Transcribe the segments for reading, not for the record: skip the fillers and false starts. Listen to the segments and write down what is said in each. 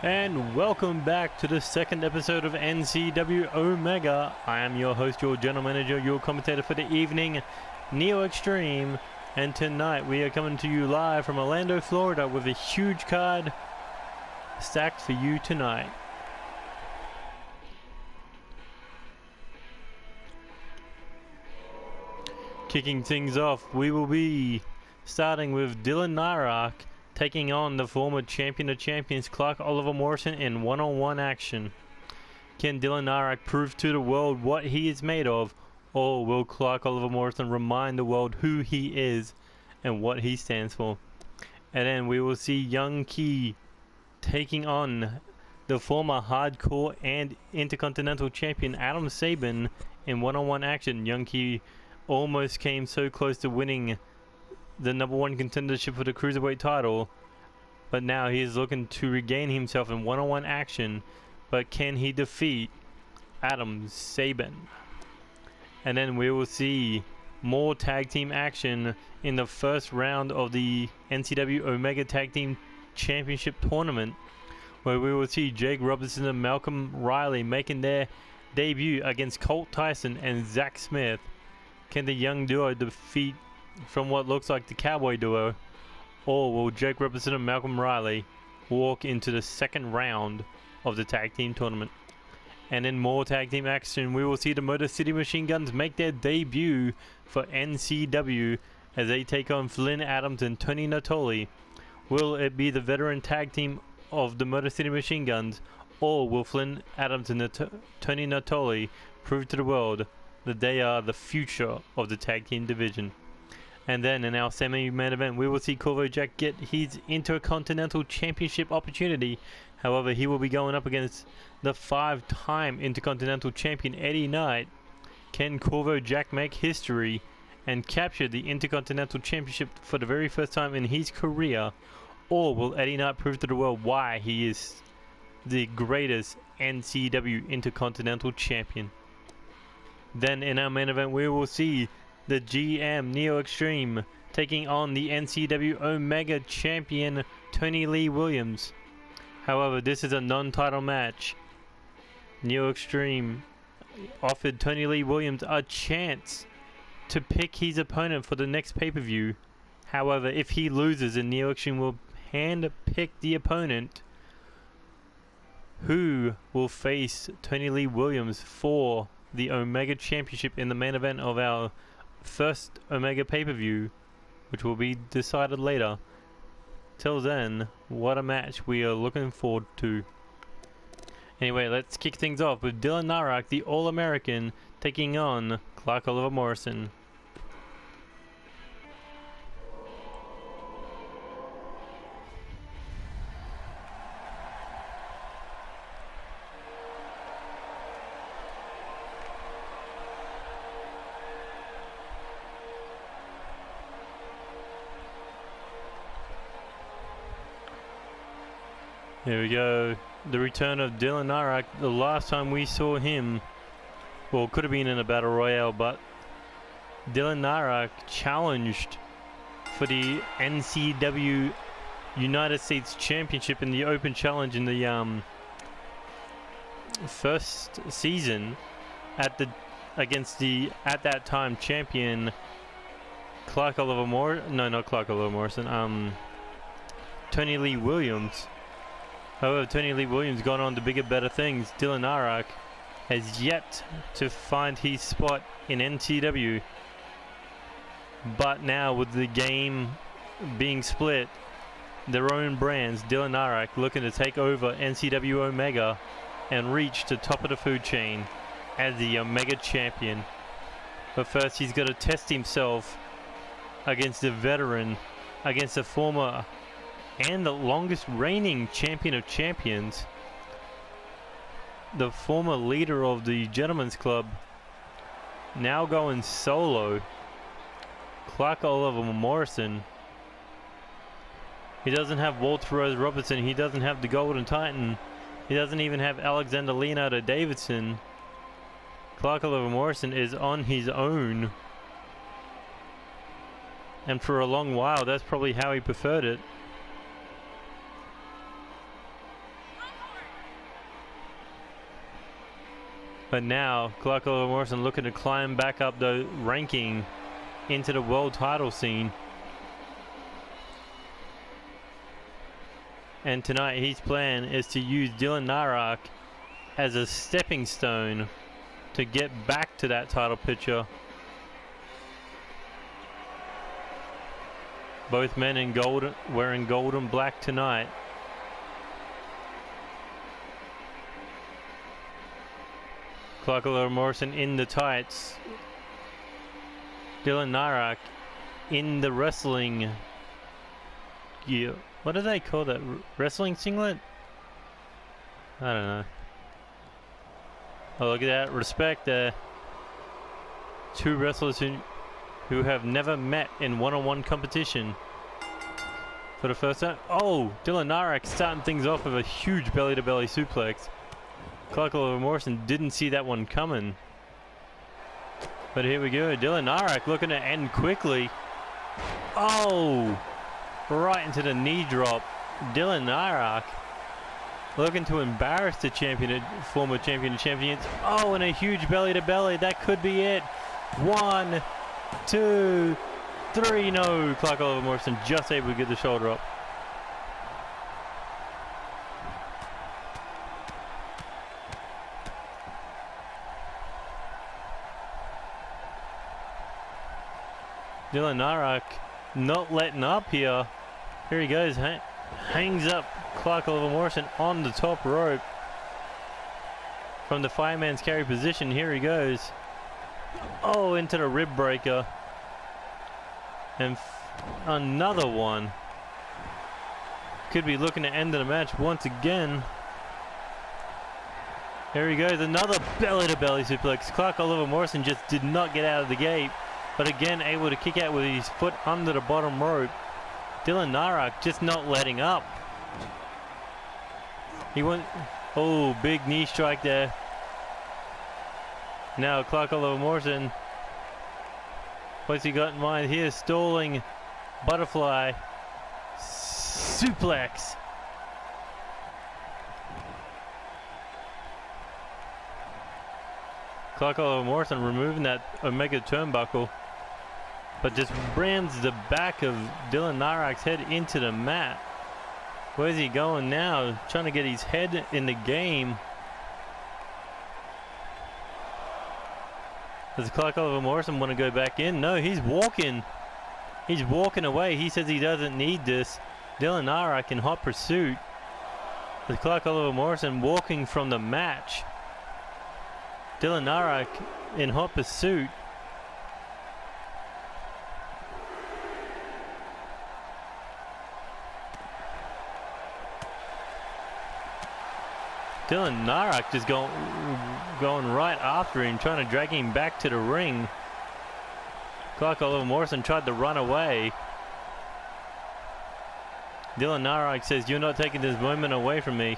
And welcome back to the second episode of NCW Omega. I am your host, your general manager, your commentator for the evening, Neo Extreme. And tonight we are coming to you live from Orlando, Florida with a huge card stacked for you tonight. Kicking things off, we will be starting with Dylan Nerich taking on the former champion of champions Clark Oliver Morrison in one-on-one action. Can Dylan Nerich prove to the world what he is made of, or will Clark Oliver Morrison remind the world who he is and what he stands for? And then we will see Young Key taking on the former hardcore and intercontinental champion Adam Sabin in one-on-one action. Young Key almost came so close to winning the #1 contendership for the cruiserweight title, but now he is looking to regain himself in one-on-one action. But can he defeat Adam Sabin? And then we will see more tag team action in the first round of the NCW Omega Tag Team Championship Tournament, where we will see Jake Robertson and Malcolm Riley making their debut against Colt Tyson and Zach Smith. Can the young duo defeat from what looks like the Cowboy duo, or will Jake Robertson and Malcolm Riley walk into the second round of the tag team tournament? And in more tag team action, we will see the Motor City Machine Guns make their debut for NCW as they take on Flynn Adams and Tony Natoli. Will it be the veteran tag team of the Motor City Machine Guns, or will Flynn Adams and Tony Natoli prove to the world that they are the future of the tag team division? And then in our semi-main event, we will see Corvo Jack get his Intercontinental Championship opportunity. However, he will be going up against the 5-time Intercontinental Champion Eddie Knight. Can Corvo Jack make history and capture the Intercontinental Championship for the very first time in his career? Or will Eddie Knight prove to the world why he is the greatest NCW Intercontinental Champion? Then in our main event, we will see the GM Neo Extreme taking on the NCW Omega Champion Tony Lee Williams. However, this is a non-title match. Neo Extreme offered Tony Lee Williams a chance to pick his opponent for the next pay-per-view. However, if he loses, then Neo Extreme will hand-pick the opponent who will face Tony Lee Williams for the Omega Championship in the main event of our first Omega pay-per-view, which will be decided later. Till then, what a match we are looking forward to. Anyway, let's kick things off with Dylan Nerich, the All-American, taking on Clark Oliver Morrison. Here we go, the return of Dylan Nerich. The last time we saw him, well, could have been in a battle royale, but Dylan Nerich challenged for the NCW United States Championship in the Open Challenge in the first season against the at that time champion Clark Oliver Morrison, Tony Lee Williams. However, Tony Lee Williams gone on to bigger, better things. Dylan Nerich has yet to find his spot in NCW. But now, with the game being split, their own brands, Dylan Nerich looking to take over NCW Omega and reach the top of the food chain as the Omega Champion. But first, he's got to test himself against the veteran, against the former and the longest reigning champion of champions, the former leader of the Gentlemen's Club, now going solo, Clark Oliver Morrison. He doesn't have Walter Rose Robertson, he doesn't have the Golden Titan, he doesn't even have Alexander Leonardo Davidson. Clark Oliver Morrison is on his own, and for a long while that's probably how he preferred it. But now, Clark Oliver Morrison looking to climb back up the ranking into the world title scene. And tonight his plan is to use Dylan Nerich as a stepping stone to get back to that title picture. Both men in gold, wearing gold and black tonight. Clark Oliver Morrison in the tights. Dylan Nerich in the wrestling gear. What do they call that? Wrestling singlet? I don't know. Oh, look at that. Respect there. Two wrestlers who have never met in one-on-one competition for the first time. Oh, Dylan Nerich starting things off with a huge belly-to-belly suplex. Clark Oliver Morrison didn't see that one coming. But here we go. Dylan Nerich looking to end quickly. Oh! Right into the knee drop. Dylan Nerich looking to embarrass the champion, former champion of champions. Oh, and a huge belly-to-belly. That could be it. 1, 2, 3. No, Clark Oliver Morrison just able to get the shoulder up. Dylan Nerich not letting up here. Here he goes, hangs up Clark Oliver Morrison on the top rope from the fireman's carry position. Here he goes. Oh, into the rib breaker. And another one. Could be looking to end the match once again. Here he goes, another belly-to-belly suplex. Clark Oliver Morrison just did not get out of the gate, but again able to kick out with his foot under the bottom rope. Dylan Nerich just not letting up. He went, oh, big knee strike there. Now Clark Oliver Morrison, what's he got in mind here? Stalling butterfly suplex. Clark Oliver Morrison removing that Omega turnbuckle, but just rams the back of Dylan Nerich's head into the mat. Where's he going now? Trying to get his head in the game. Does Clark Oliver Morrison want to go back in? No, he's walking. He's walking away. He says he doesn't need this. Dylan Nerich in hot pursuit. With Clark Oliver Morrison walking from the match. Dylan Nerich in hot pursuit. Dylan Nerich just going right after him, trying to drag him back to the ring. Clark Oliver Morrison tried to run away. Dylan Nerich says, "You're not taking this moment away from me."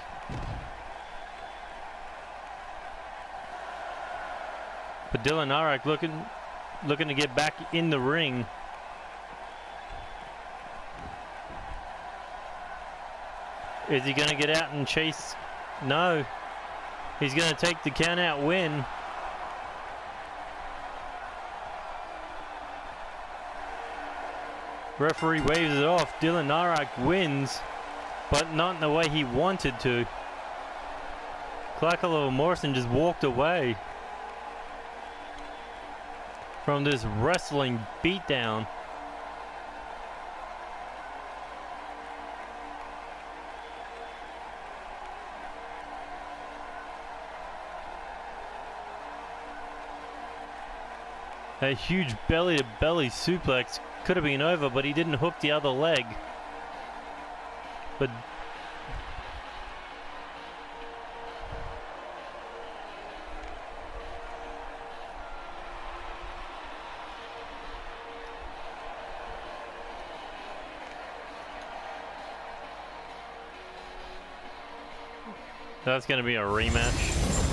But Dylan Nerich looking to get back in the ring. Is he going to get out and chase? No. He's going to take the count-out win. Referee waves it off. Dylan Nerich wins, but not in the way he wanted to. Clark Oliver Morrison just walked away from this wrestling beatdown. A huge belly-to-belly suplex could have been over, but he didn't hook the other leg. But that's going to be a rematch.